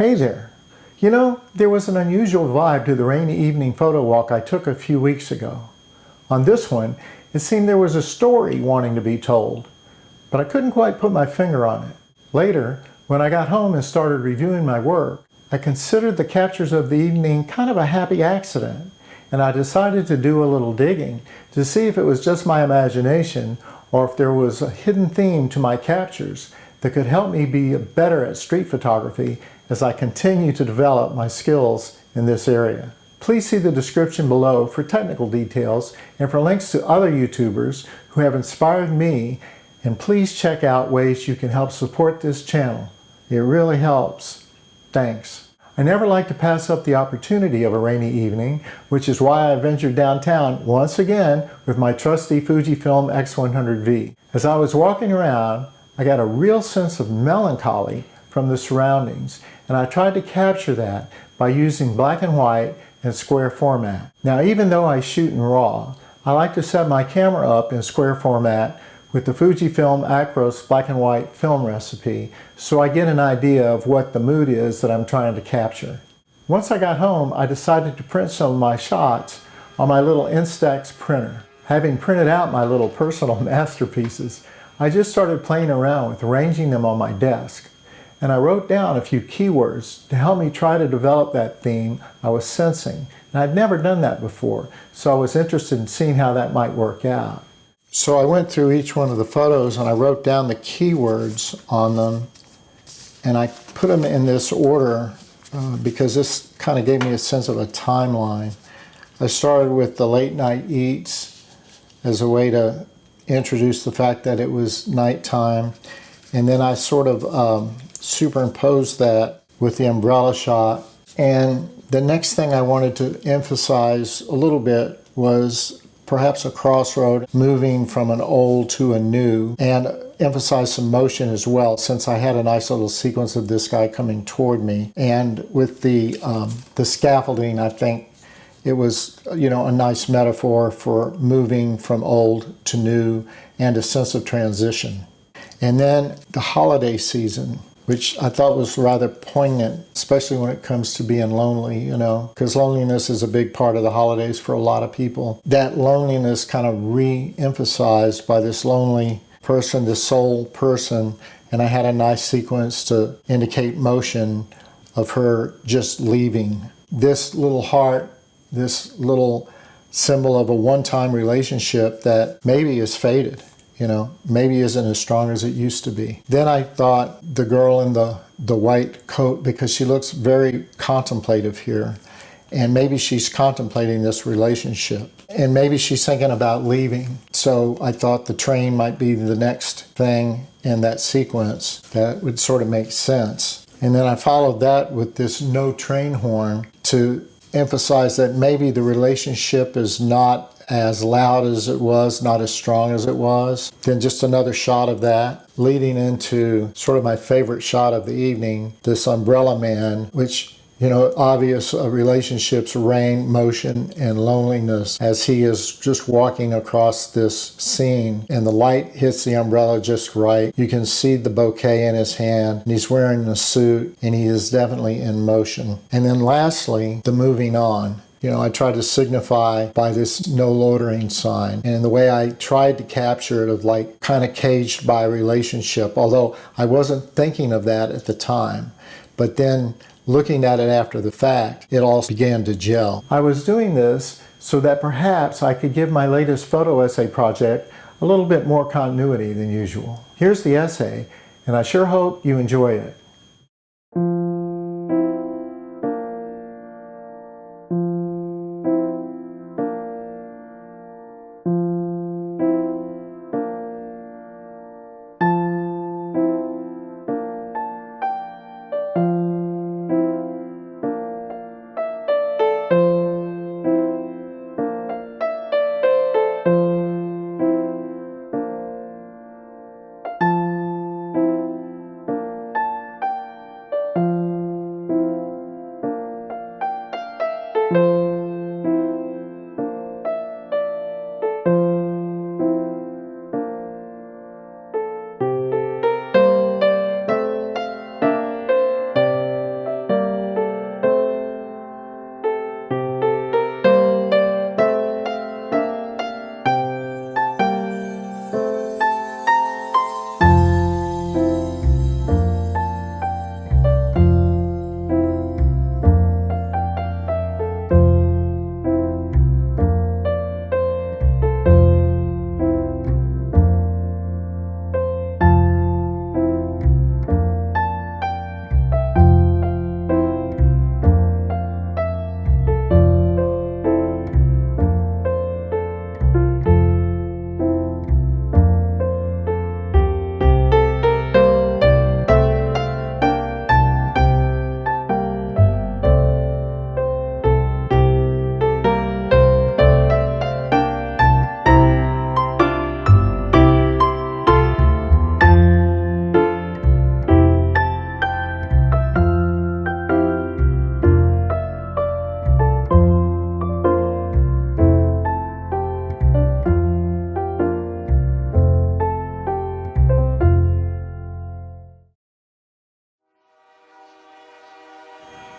Hey there. You know, there was an unusual vibe to the rainy evening photo walk I took a few weeks ago. On this one, it seemed there was a story wanting to be told, but I couldn't quite put my finger on it. Later, when I got home and started reviewing my work, I considered the captures of the evening kind of a happy accident, and I decided to do a little digging to see if it was just my imagination or if there was a hidden theme to my captures that could help me be better at street photography as I continue to develop my skills in this area. Please see the description below for technical details and for links to other YouTubers who have inspired me, and please check out ways you can help support this channel. It really helps. Thanks. I never like to pass up the opportunity of a rainy evening, which is why I ventured downtown once again with my trusty FujiFilm X100v. As I was walking around, I got a real sense of melancholy from the surroundings, and I tried to capture that by using black and white and square format. Now, even though I shoot in RAW, I like to set my camera up in square format with the FujiFilm Acros black and white film recipe, so I get an idea of what the mood is that I'm trying to capture. Once I got home, I decided to print some of my shots on my little Instax printer. Having printed out my little personal masterpieces, I just started playing around with arranging them on my desk, and I wrote down a few keywords to help me try to develop that theme I was sensing. And I'd never done that before, so I was interested in seeing how that might work out. So I went through each one of the photos and I wrote down the keywords on them, and I put them in this order because this kind of gave me a sense of a timeline. I started with the late night eats as a way to introduce the fact that it was nighttime, and then I sort of superimposed that with the umbrella shot. And the next thing I wanted to emphasize a little bit was perhaps a crossroad, moving from an old to a new, and emphasize some motion as well, since I had a nice little sequence of this guy coming toward me. And with the scaffolding, I think it was, you know, a nice metaphor for moving from old to new and a sense of transition. And then the holiday season, which I thought was rather poignant, especially when it comes to being lonely, you know, because loneliness is a big part of the holidays for a lot of people. That loneliness kind of re-emphasized by this lonely person, this soul person, and I had a nice sequence to indicate motion of her just leaving. This little heart, this little symbol of a one-time relationship that maybe is faded, you know, maybe isn't as strong as it used to be. Then I thought the girl in the white coat, because she looks very contemplative here, and maybe she's contemplating this relationship, and maybe she's thinking about leaving. So I thought the train might be the next thing in that sequence that would sort of make sense. And then I followed that with this no train horn to emphasize that maybe the relationship is not as loud as it was, not as strong as it was. Then just another shot of that, leading into sort of my favorite shot of the evening, this umbrella man, which, you know, obvious relationships, rain, motion, and loneliness, as he is just walking across this scene, and the light hits the umbrella just right. You can see the bouquet in his hand, and he's wearing a suit, and he is definitely in motion. And then lastly, the moving on. You know, I tried to signify by this no loitering sign, and the way I tried to capture it of like kind of caged by a relationship, although I wasn't thinking of that at the time. But then looking at it after the fact, it all began to gel. I was doing this so that perhaps I could give my latest photo essay project a little bit more continuity than usual. Here's the essay, and I sure hope you enjoy it.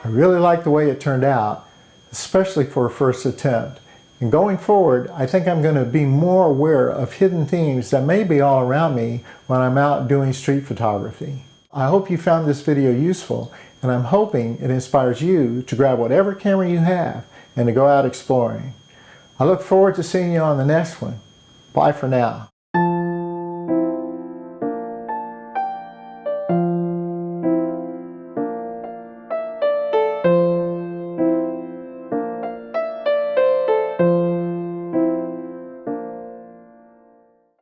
I really like the way it turned out, especially for a first attempt. And going forward, I think I'm going to be more aware of hidden themes that may be all around me when I'm out doing street photography. I hope you found this video useful, and I'm hoping it inspires you to grab whatever camera you have and to go out exploring. I look forward to seeing you on the next one. Bye for now.